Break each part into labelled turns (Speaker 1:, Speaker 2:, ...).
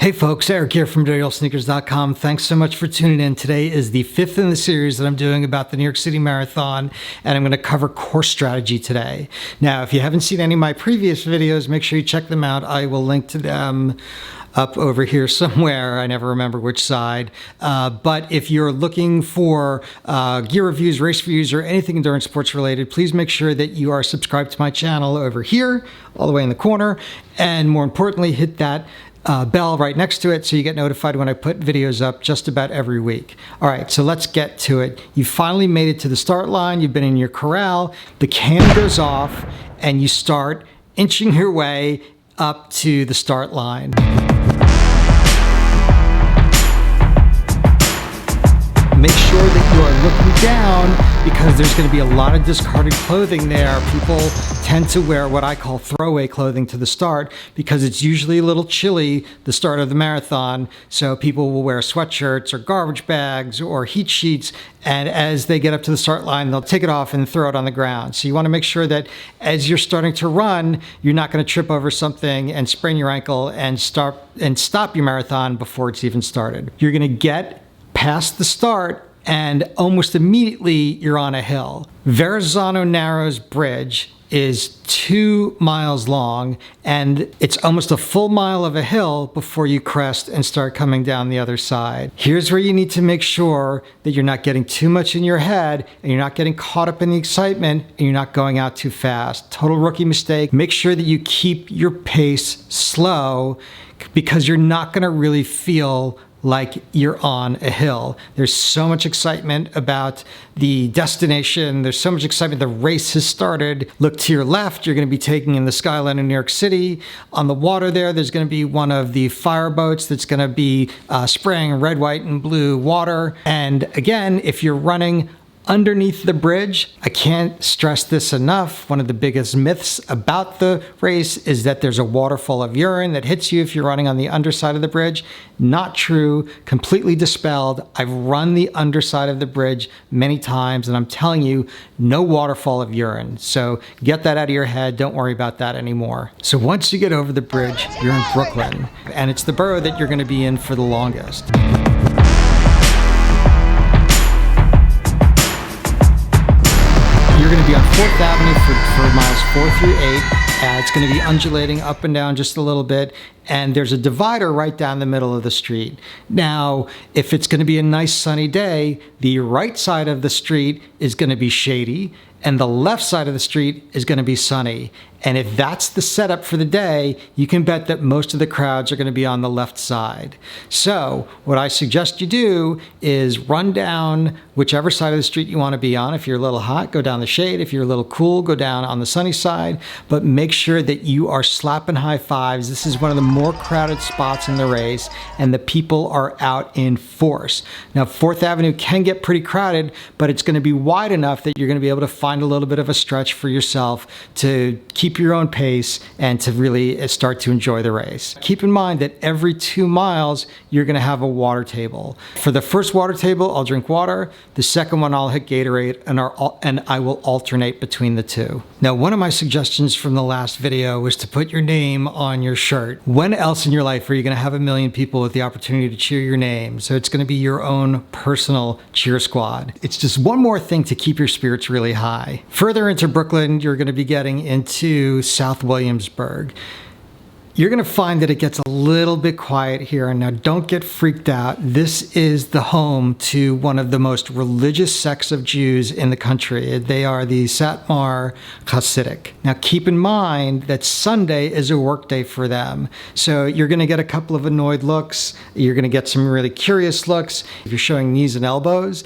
Speaker 1: Hey folks, Eric here from DirtyOldSneakers.com. Thanks so much for tuning in. Today is the 5th in the series that I'm doing about the New York City Marathon, and I'm going to cover course strategy today. Now, if you haven't seen any of my previous videos, make sure you check them out. I will link to them up over here somewhere. I never remember which side. But if you're looking for gear reviews, race reviews, or anything endurance sports related, please make sure that you are subscribed to my channel over here, all the way in the corner. And more importantly, hit that bell right next to it so you get notified when I put videos up just about every week. All right, so let's get to it. You finally made it to the start line. You've been in your corral. The cannon goes off and you start inching your way up to the start line. Make sure that you are looking down because there's going to be a lot of discarded clothing there. People tend to wear what I call throwaway clothing to the start because it's usually a little chilly the start of the marathon. So people will wear sweatshirts or garbage bags or heat sheets, and as they get up to the start line, they'll take it off and throw it on the ground. So you want to make sure that as you're starting to run, you're not going to trip over something and sprain your ankle and stop your marathon before it's even started. You're going to get past the start and almost immediately you're on a hill. Verrazano Narrows Bridge is 2 miles long and it's almost a full mile of a hill before you crest and start coming down the other side. Here's where you need to make sure that you're not getting too much in your head and you're not getting caught up in the excitement and you're not going out too fast. Total rookie mistake. Make sure that you keep your pace slow because you're not going to really feel like you're on a hill. There's so much excitement about the destination. There's so much excitement. The race has started. Look to your left. You're going to be taking in the skyline of New York City. On the water there's going to be one of the fire boats that's going to be spraying red, white, and blue water. And again, if you're running underneath the bridge, I can't stress this enough. One of the biggest myths about the race is that there's a waterfall of urine that hits you if you're running on the underside of the bridge. Not true, completely dispelled. I've run the underside of the bridge many times and I'm telling you, no waterfall of urine. So get that out of your head. Don't worry about that anymore. So once you get over the bridge, you're in Brooklyn, and it's the borough that you're going to be in for the longest. You're going to be on 4th Avenue for miles 4 through 8. It's going to be undulating up and down just a little bit. And there's a divider right down the middle of the street. Now, if it's going to be a nice sunny day, the right side of the street is going to be shady and the left side of the street is going to be sunny. And if that's the setup for the day, you can bet that most of the crowds are going to be on the left side. So what I suggest you do is run down whichever side of the street you want to be on. If you're a little hot, go down the shade. If you're a little cool, go down on the sunny side. But make sure that you are slapping high fives. This is one of the more crowded spots in the race, and the people are out in force. Now, 4th Avenue can get pretty crowded, but it's going to be wide enough that you're going to be able to find a little bit of a stretch for yourself to keep your own pace and to really start to enjoy the race. Keep in mind that every 2 miles, you're going to have a water table. For the first water table, I'll drink water. The second one, I'll hit Gatorade, and I will alternate between the two. Now, one of my suggestions from the last video was to put your name on your shirt. When else in your life are you going to have a million people with the opportunity to cheer your name? So it's going to be your own personal cheer squad. It's just one more thing to keep your spirits really high. Further into Brooklyn, you're going to be getting into South Williamsburg. You're going to find that it gets a little bit quiet here. Now, don't get freaked out. This is the home to one of the most religious sects of Jews in the country. They are the Satmar Hasidic. Now, keep in mind that Sunday is a work day for them. So you're going to get a couple of annoyed looks. You're going to get some really curious looks. If you're showing knees and elbows,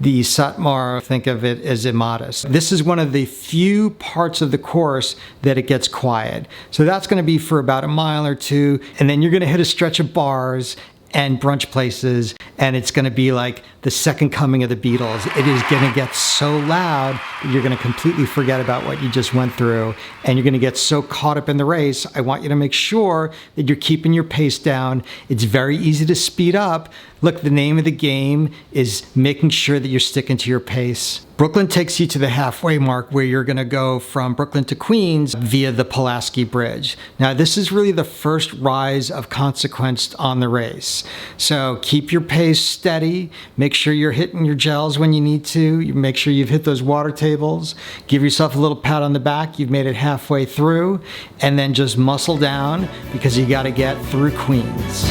Speaker 1: the Satmar think of it as immodest. This is one of the few parts of the course that it gets quiet. So that's going to be for about a mile or two, and then you're going to hit a stretch of bars and brunch places, and it's going to be like the second coming of the Beatles. It is going to get so loud that you're going to completely forget about what you just went through, and you're going to get so caught up in the race. I want you to make sure that you're keeping your pace down. It's very easy to speed up. Look, the name of the game is making sure that you're sticking to your pace. Brooklyn takes you to the halfway mark where you're going to go from Brooklyn to Queens via the Pulaski Bridge. Now, this is really the first rise of consequence on the race. So keep your pace steady. Make sure you're hitting your gels when you need to. You make sure you've hit those water tables. Give yourself a little pat on the back. You've made it halfway through. And then just muscle down because you got to get through Queens.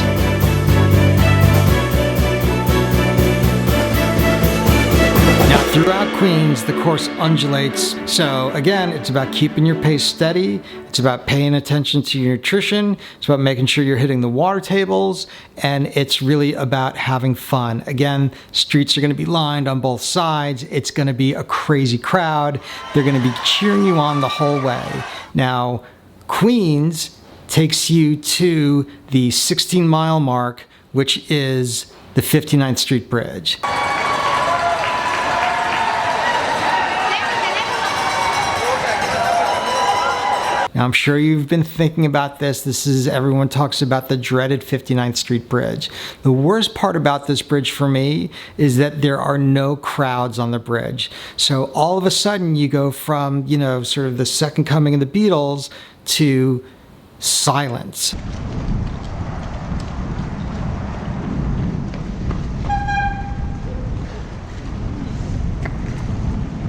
Speaker 1: Now, throughout Queens, the course undulates. So again, it's about keeping your pace steady. It's about paying attention to your nutrition. It's about making sure you're hitting the water tables. And it's really about having fun. Again, streets are going to be lined on both sides. It's going to be a crazy crowd. They're going to be cheering you on the whole way. Now, Queens takes you to the 16-mile mark, which is the 59th Street Bridge. Now, I'm sure you've been thinking about this. Everyone talks about the dreaded 59th Street Bridge. The worst part about this bridge for me is that there are no crowds on the bridge. So all of a sudden you go from, sort of the second coming of the Beatles to silence.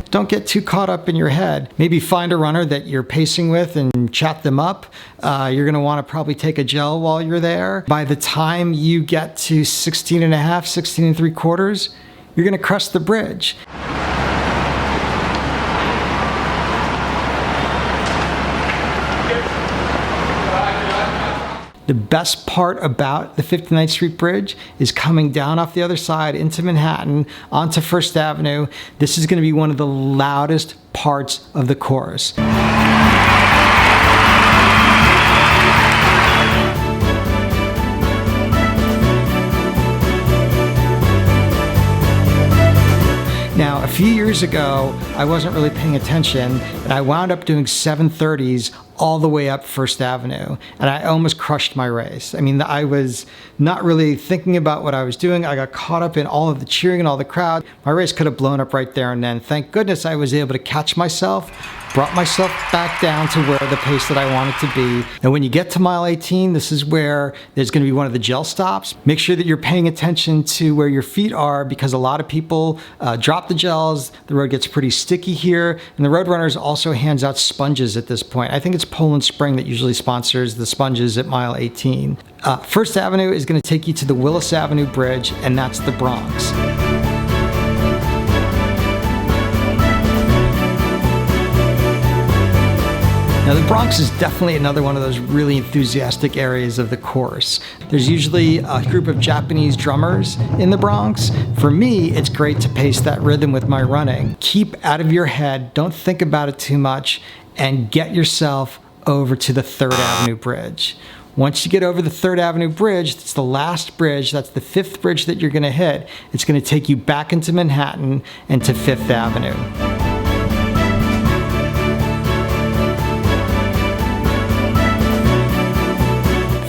Speaker 1: Don't get too caught up in your head. Maybe find a runner that you're pacing with and chat them up. You're gonna wanna probably take a gel while you're there. By the time you get to 16 and a half, 16 and 3/4, you're gonna crest the bridge. The best part about the 59th Street Bridge is coming down off the other side into Manhattan onto First Avenue. This is going to be one of the loudest parts of the course. Now, a few years ago, I wasn't really paying attention, and I wound up doing 7:30s all the way up First Avenue, and I almost crushed my race. I mean, I was not really thinking about what I was doing. I got caught up in all of the cheering and all the crowd. My race could have blown up right there and then. Thank goodness I was able to catch myself, brought myself back down to where the pace that I wanted to be. And when you get to mile 18, this is where there's going to be one of the gel stops. Make sure that you're paying attention to where your feet are, because a lot of people drop the gels. The road gets pretty sticky here, and the Roadrunners also hands out sponges at this point. I think it's Poland Spring that usually sponsors the sponges at mile 18. First Avenue is going to take you to the Willis Avenue Bridge, and that's the Bronx. Now, the Bronx is definitely another one of those really enthusiastic areas of the course. There's usually a group of Japanese drummers in the Bronx. For me, it's great to pace that rhythm with my running. Keep out of your head, don't think about it too much, and get yourself over to the Third Avenue Bridge. Once you get over the Third Avenue Bridge, it's the last bridge, that's the fifth bridge that you're gonna hit. It's gonna take you back into Manhattan and to Fifth Avenue.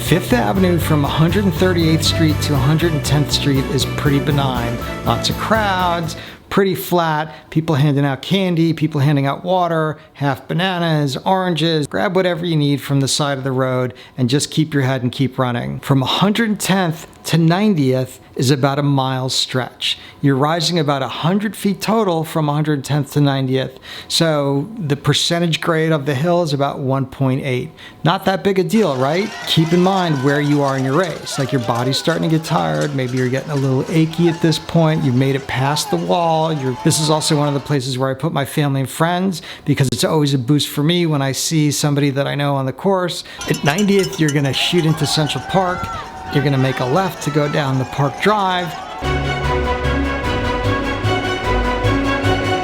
Speaker 1: Fifth Avenue from 138th Street to 110th Street is pretty benign. Lots of crowds, pretty flat, people handing out candy, people handing out water, half bananas, oranges. Grab whatever you need from the side of the road and just keep your head and keep running. From 110th to 90th is about a mile stretch. You're rising about 100 feet total from 110th to 90th. So the percentage grade of the hill is about 1.8. Not that big a deal, right? Keep in mind where you are in your race. Like, your body's starting to get tired. Maybe you're getting a little achy at this point. You've made it past the wall. This is also one of the places where I put my family and friends, because it's always a boost for me when I see somebody that I know on the course. At 90th, you're gonna shoot into Central Park. You're gonna make a left to go down the Park Drive.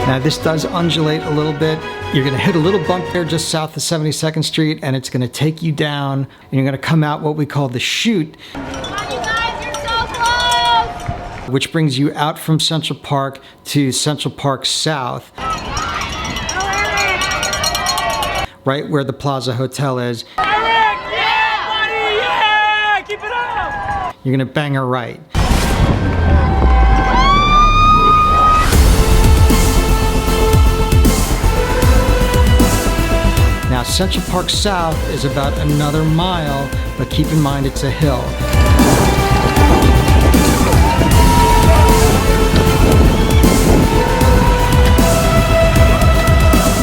Speaker 1: Now, this does undulate a little bit. You're gonna hit a little bump there just south of 72nd Street, and it's gonna take you down, and you're gonna come out what we call the chute. Which brings you out from Central Park to Central Park South. Right where the Plaza Hotel is. You're gonna bang a right. Now, Central Park South is about another mile, but keep in mind it's a hill.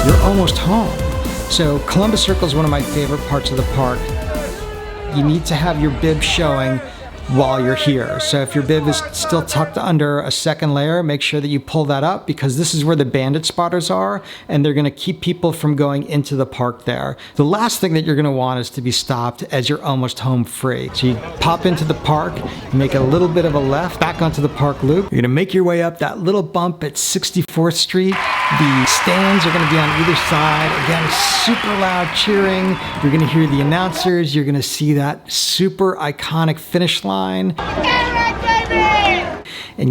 Speaker 1: You're almost home. So Columbus Circle is one of my favorite parts of the park. You need to have your bib showing while you're here. So if your bib is still tucked under a second layer, make sure that you pull that up, because this is where the bandit spotters are, and they're gonna keep people from going into the park there. The last thing that you're gonna want is to be stopped as you're almost home free. So you pop into the park, you make a little bit of a left, back onto the park loop. You're gonna make your way up that little bump at 64th Street. The stands are gonna be on either side. Again, super loud cheering. You're gonna hear the announcers. You're gonna see that super iconic finish line. And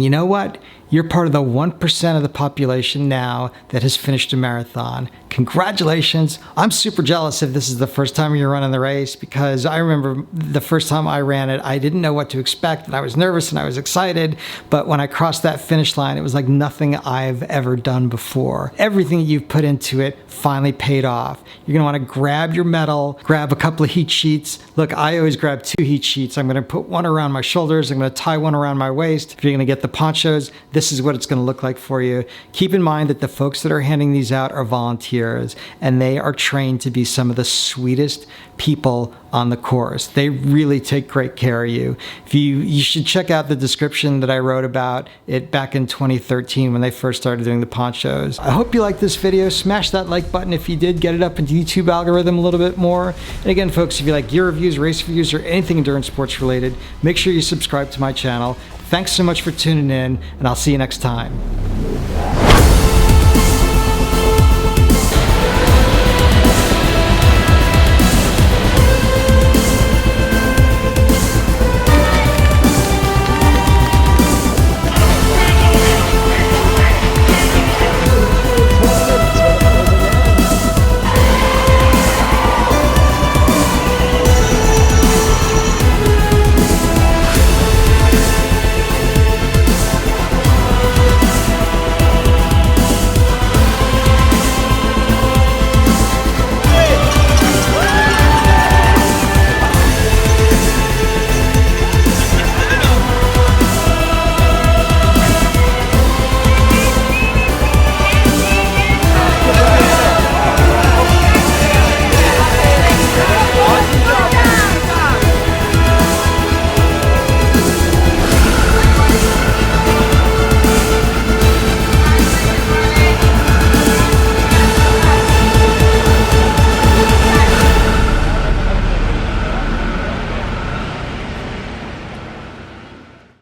Speaker 1: you know what? You're part of the 1% of the population now that has finished a marathon. Congratulations. I'm super jealous if this is the first time you're running the race, because I remember the first time I ran it, I didn't know what to expect, and I was nervous and I was excited, but when I crossed that finish line, it was like nothing I've ever done before. Everything you've put into it finally paid off. You're gonna wanna grab your medal, grab a couple of heat sheets. Look, I always grab 2 heat sheets. I'm gonna put one around my shoulders, I'm gonna tie one around my waist. If you're gonna get the ponchos, this is what it's gonna look like for you. Keep in mind that the folks that are handing these out are volunteers, and they are trained to be some of the sweetest people on the course. They really take great care of you. You should check out the description that I wrote about it back in 2013 when they first started doing the ponchos. I hope you liked this video. Smash that like button if you did. Get it up into the YouTube algorithm a little bit more. And again, folks, if you like gear reviews, race reviews, or anything endurance sports related, make sure you subscribe to my channel. Thanks so much for tuning in, and I'll see you next time.